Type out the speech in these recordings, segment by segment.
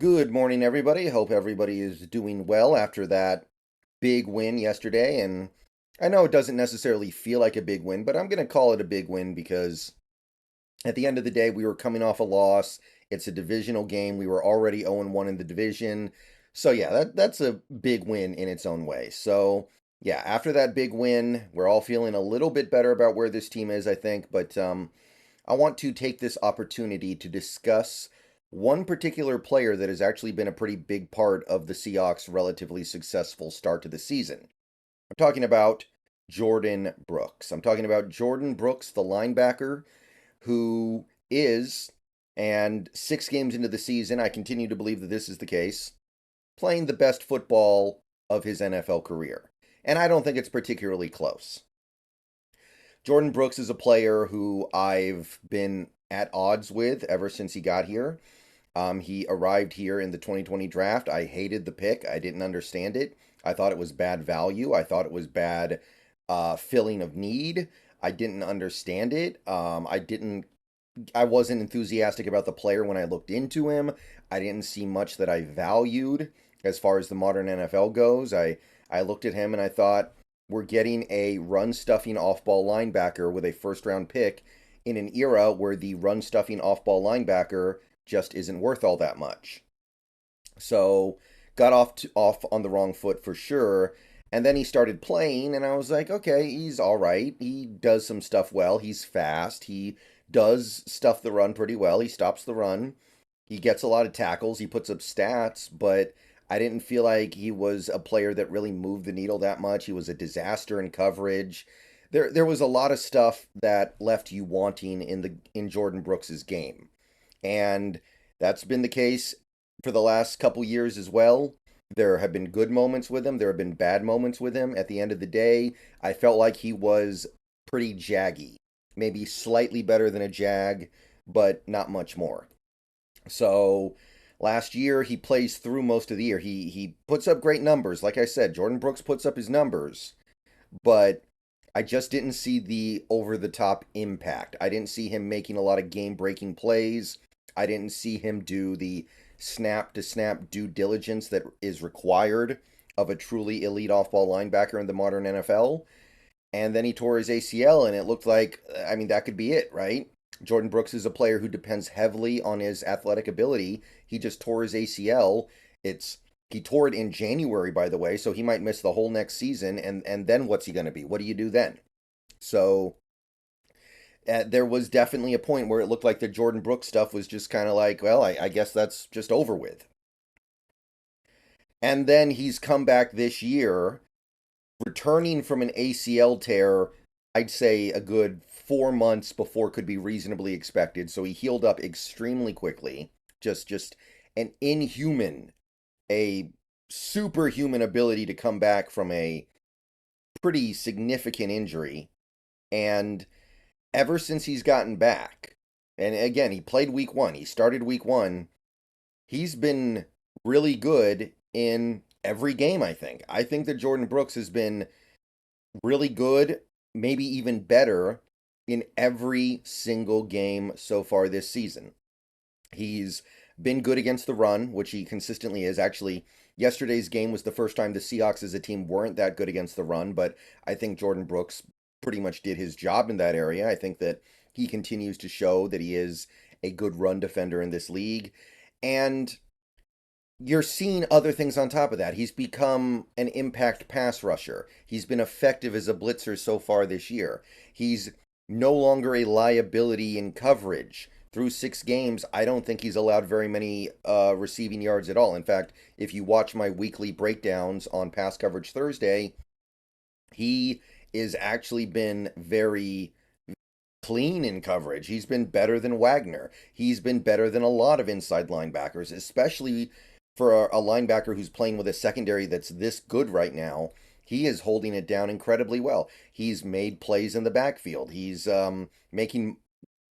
Good morning, everybody. Hope everybody is doing well after that big win yesterday. And I know it doesn't necessarily feel like a big win, but I'm going to call it a big win because at the end of the day, we were coming off a loss. It's a divisional game. We were already 0-1 in the division. So, yeah, that's a big win in its own way. So, yeah, after that big win, we're all feeling a little bit better about where this team is, I think. But I want to take this opportunity to discuss one particular player that has actually been a pretty big part of the Seahawks' relatively successful start to the season. I'm talking about Jordyn Brooks. I'm talking about Jordyn Brooks, the linebacker, who is, and 6 games into the season, I continue to believe that this is the case, playing the best football of his NFL career. And I don't think it's particularly close. Jordyn Brooks is a player who I've been at odds with ever since he got here. He arrived here in the 2020 draft. I hated the pick. I didn't understand it. I thought it was bad value. I thought it was bad filling of need. I didn't understand it. I wasn't enthusiastic about the player when I looked into him. I didn't see much that I valued as far as the modern NFL goes. I looked at him and I thought, we're getting a run stuffing off ball linebacker with a first round pick in an era where the run stuffing off ball linebacker just isn't worth all that much. So got off on the wrong foot for sure. And then he started playing, and I was like, okay, he's all right. He does some stuff well. He's fast. He does stuff the run pretty well. He stops the run. He gets a lot of tackles. He puts up stats, but I didn't feel like he was a player that really moved the needle that much. He was a disaster in coverage. There was a lot of stuff that left you wanting in Jordyn Brooks's game. And that's been the case for the last couple years as well. There have been good moments with him, there have been bad moments with him. At the end of the day, I felt like he was pretty jaggy. Maybe slightly better than a jag, but not much more. So last year he plays through most of the year. He puts up great numbers. Like I said, Jordyn Brooks puts up his numbers, but I just didn't see the over the top impact. I didn't see him making a lot of game breaking plays. I didn't see him do the snap to snap due diligence that is required of a truly elite off ball linebacker in the modern NFL. And then he tore his ACL, and it looked like, I mean, that could be it, right? Jordyn Brooks is a player who depends heavily on his athletic ability. He just tore his ACL. He tore it in January, by the way, so he might miss the whole next season. And then what's he going to be? What do you do then? So there was definitely a point where it looked like the Jordyn Brooks stuff was just kind of like, well, I guess that's just over with. And then he's come back this year, returning from an ACL tear, I'd say a good 4 months before could be reasonably expected. So he healed up extremely quickly. Just an inhuman, a superhuman ability to come back from a pretty significant injury. And ever since he's gotten back, and again, he played week one, he started week one, he's been really good in every game, I think. I think that Jordyn Brooks has been really good, maybe even better in every single game so far this season. He's been good against the run, which he consistently is. Actually, yesterday's game was the first time the Seahawks as a team weren't that good against the run, but I think Jordyn Brooks pretty much did his job in that area. I think that he continues to show that he is a good run defender in this league. And you're seeing other things on top of that. He's become an impact pass rusher. He's been effective as a blitzer so far this year. He's no longer a liability in coverage. Through 6 games, I don't think he's allowed very many receiving yards at all. In fact, if you watch my weekly breakdowns on Pass Coverage Thursday, he is actually been very clean in coverage. He's been better than Wagner. He's been better than a lot of inside linebackers, especially for a linebacker who's playing with a secondary that's this good right now. He is holding it down incredibly well. He's made plays in the backfield. He's making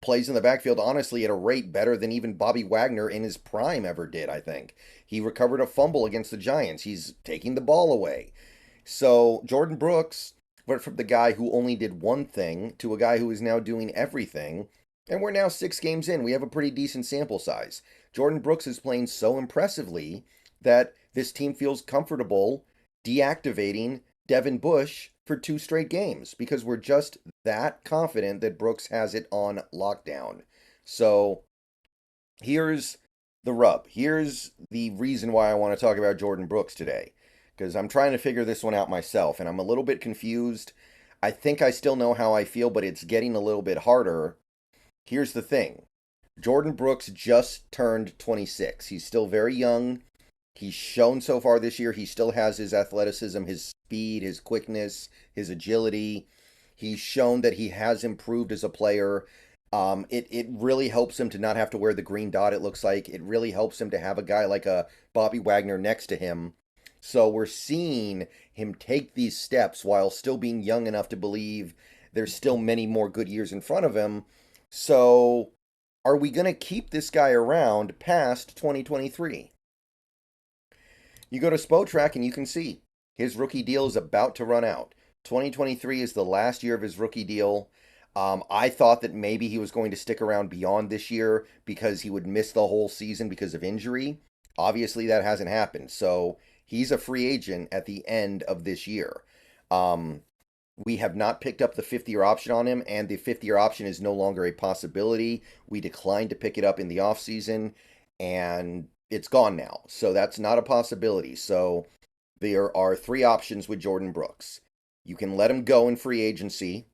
plays in the backfield, honestly, at a rate better than even Bobby Wagner in his prime ever did, I think. He recovered a fumble against the Giants. He's taking the ball away. So Jordyn Brooks went from the guy who only did one thing to a guy who is now doing everything. And we're now 6 games in. We have a pretty decent sample size. Jordyn Brooks is playing so impressively that this team feels comfortable deactivating Devin Bush for 2 straight games because we're just that confident that Brooks has it on lockdown. So here's the rub. Here's the reason why I want to talk about Jordyn Brooks today. Because I'm trying to figure this one out myself, and I'm a little bit confused. I think I still know how I feel, but it's getting a little bit harder. Here's the thing. Jordyn Brooks just turned 26. He's still very young. He's shown so far this year he still has his athleticism, his speed, his quickness, his agility. He's shown that he has improved as a player. It really helps him to not have to wear the green dot, it looks like. It really helps him to have a guy like a Bobby Wagner next to him. So we're seeing him take these steps while still being young enough to believe there's still many more good years in front of him. So are we going to keep this guy around past 2023? You go to Spotrac and you can see his rookie deal is about to run out. 2023 is the last year of his rookie deal. I thought that maybe he was going to stick around beyond this year because he would miss the whole season because of injury. Obviously, that hasn't happened. So he's a free agent at the end of this year. We have not picked up the fifth-year option on him, and the fifth-year option is no longer a possibility. We declined to pick it up in the offseason, and it's gone now. So that's not a possibility. So there are 3 options with Jordyn Brooks. You can let him go in free agency,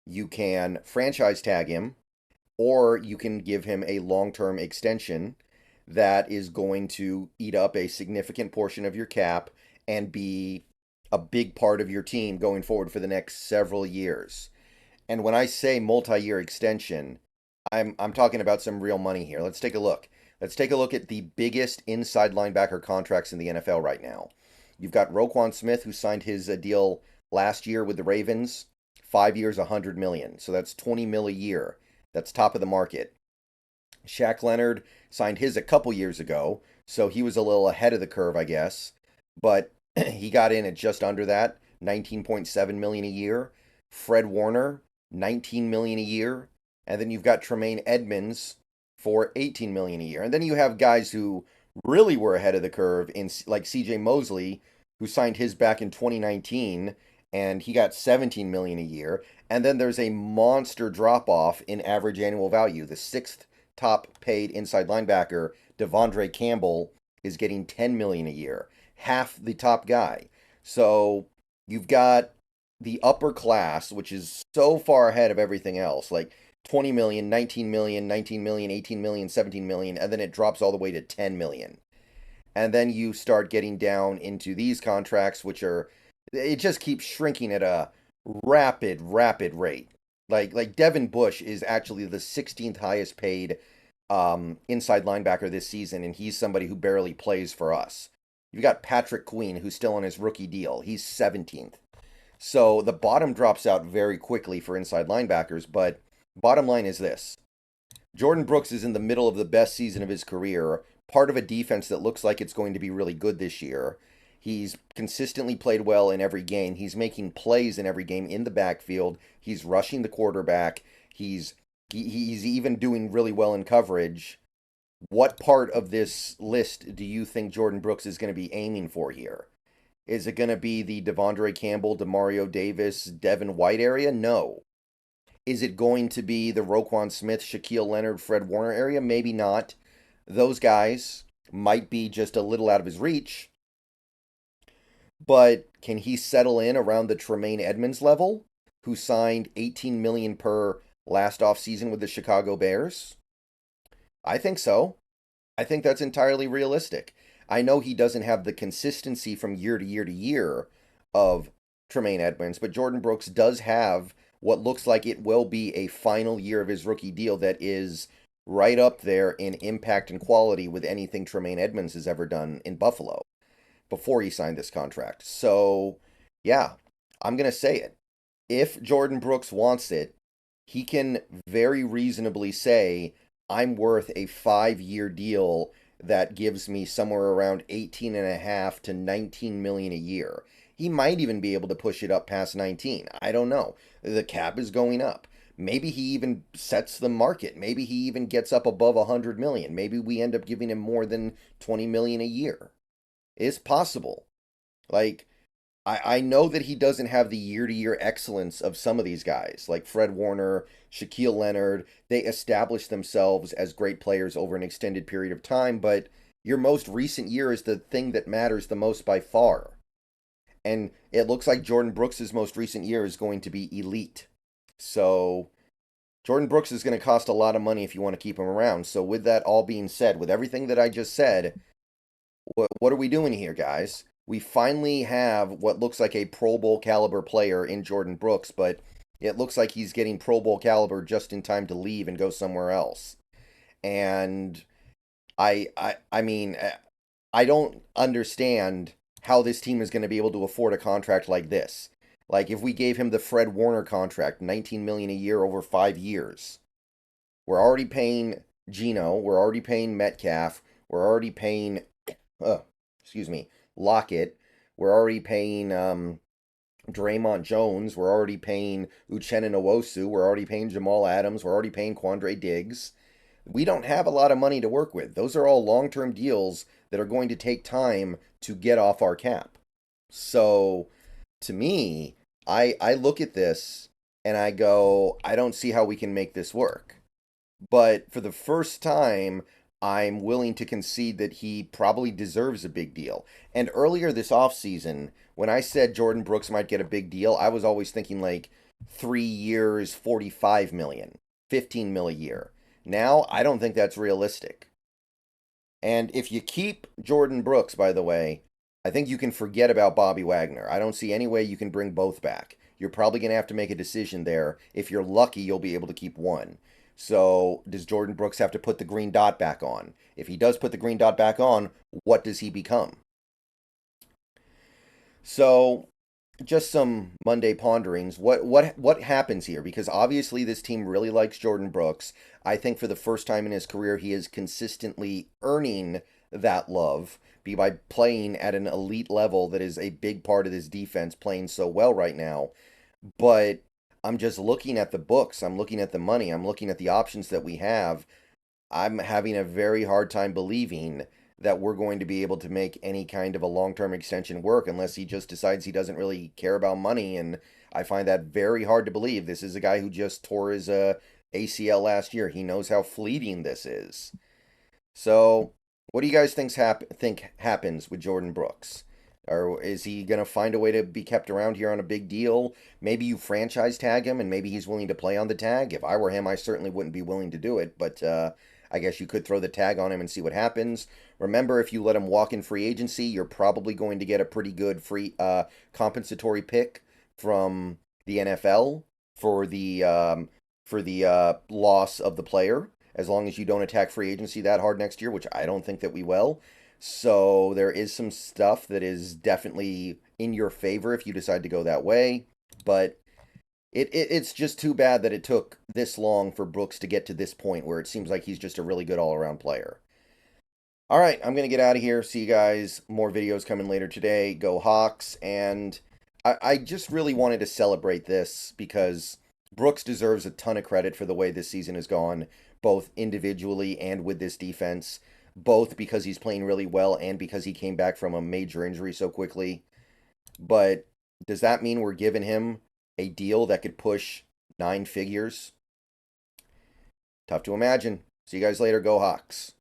you can franchise tag him, or you can give him a long-term extension that is going to eat up a significant portion of your cap and be a big part of your team going forward for the next several years. And when I say multi-year extension, I'm talking about some real money here. Let's take a look. Let's take a look at the biggest inside linebacker contracts in the NFL right now. You've got Roquan Smith, who signed his deal last year with the Ravens, 5 years, $100 million. So that's $20 million a year. That's top of the market. Shaq Leonard signed his a couple years ago, so he was a little ahead of the curve, I guess. But he got in at just under that, $19.7 million a year. Fred Warner, $19 million a year. And then you've got Tremaine Edmonds for $18 million a year. And then you have guys who really were ahead of the curve, in like C.J. Mosley, who signed his back in 2019, and he got $17 million a year. And then there's a monster drop-off in average annual value. The 6th top paid inside linebacker, Devondre Campbell, is getting $10 million a year, half the top guy. So you've got the upper class, which is so far ahead of everything else, like 20 million, 19 million, 19 million, 18 million, 17 million, and then it drops all the way to 10 million. And then you start getting down into these contracts, which are, it just keeps shrinking at a rapid rate. Like Devin Bush is actually the 16th highest paid inside linebacker this season, and he's somebody who barely plays for us. You've got Patrick Queen, who's still on his rookie deal. He's 17th. So the bottom drops out very quickly for inside linebackers, but bottom line is this. Jordyn Brooks is in the middle of the best season of his career, part of a defense that looks like it's going to be really good this year. He's consistently played well in every game. He's making plays in every game in the backfield. He's rushing the quarterback. He's even doing really well in coverage. What part of this list do you think Jordyn Brooks is going to be aiming for here? Is it going to be the Devondre Campbell, Demario Davis, Devin White area? No. Is it going to be the Roquan Smith, Shaquille Leonard, Fred Warner area? Maybe not. Those guys might be just a little out of his reach. But can he settle in around the Tremaine Edmonds level, who signed $18 million per last offseason with the Chicago Bears? I think so. I think that's entirely realistic. I know he doesn't have the consistency from year to year to year of Tremaine Edmonds, but Jordyn Brooks does have what looks like it will be a final year of his rookie deal that is right up there in impact and quality with anything Tremaine Edmonds has ever done in Buffalo before he signed this contract. So, yeah, I'm going to say it. If Jordyn Brooks wants it, he can very reasonably say, I'm worth a 5-year deal that gives me somewhere around 18.5 to 19 million a year. He might even be able to push it up past 19. I don't know. The cap is going up. Maybe he even sets the market. Maybe he even gets up above 100 million. Maybe we end up giving him more than 20 million a year. It's possible. Like, I know that he doesn't have the year to year excellence of some of these guys, like Fred Warner, Shaquille Leonard. They established themselves as great players over an extended period of time, but your most recent year is the thing that matters the most by far. And it looks like Jordyn Brooks' most recent year is going to be elite. So Jordyn Brooks is going to cost a lot of money if you want to keep him around. So with that all being said, with everything that I just said, what are we doing here, guys? We finally have what looks like a Pro Bowl caliber player in Jordyn Brooks, but it looks like he's getting Pro Bowl caliber just in time to leave and go somewhere else. And I mean, I don't understand how this team is going to be able to afford a contract like this. Like if we gave him the Fred Warner contract, 19 million a year over 5 years. We're already paying Gino, we're already paying Metcalf, we're already paying excuse me, Lockett, we're already paying Draymond Jones, we're already paying Uchenna Nwosu, we're already paying Jamal Adams, we're already paying Quandre Diggs. We don't have a lot of money to work with. Those are all long-term deals that are going to take time to get off our cap. So, to me, I look at this and I go, I don't see how we can make this work. But for the first time, I'm willing to concede that he probably deserves a big deal. And earlier this offseason, when I said Jordyn Brooks might get a big deal, I was always thinking like 3 years, 45 million, 15 mil a year. Now, I don't think that's realistic. And if you keep Jordyn Brooks, by the way, I think you can forget about Bobby Wagner. I don't see any way you can bring both back. You're probably going to have to make a decision there. If you're lucky, you'll be able to keep one. So, does Jordyn Brooks have to put the green dot back on? If he does put the green dot back on, what does he become? So, just some Monday ponderings. What happens here? Because obviously this team really likes Jordyn Brooks. I think for the first time in his career, he is consistently earning that love be by playing at an elite level that is a big part of this defense playing so well right now. But I'm just looking at the books, I'm looking at the money, I'm looking at the options that we have. I'm having a very hard time believing that we're going to be able to make any kind of a long-term extension work unless he just decides he doesn't really care about money. And I find that very hard to believe. This is a guy who just tore his ACL last year. He knows how fleeting this is. So, what do you guys think happens with Jordyn Brooks? Or is he going to find a way to be kept around here on a big deal? Maybe you franchise tag him and maybe he's willing to play on the tag. If I were him, I certainly wouldn't be willing to do it, but I guess you could throw the tag on him and see what happens. Remember, if you let him walk in free agency, you're probably going to get a pretty good free compensatory pick from the NFL for the loss of the player, as long as you don't attack free agency that hard next year, which I don't think that we will. So there is some stuff that is definitely in your favor if you decide to go that way, but it's just too bad that it took this long for Brooks to get to this point where it seems like he's just a really good all-around player. All right, I'm going to get out of here. See you guys. More videos coming later today. Go Hawks. And I just really wanted to celebrate this because Brooks deserves a ton of credit for the way this season has gone, both individually and with this defense, both because he's playing really well and because he came back from a major injury so quickly. But does that mean we're giving him a deal that could push 9 figures? Tough to imagine. See you guys later. Go Hawks.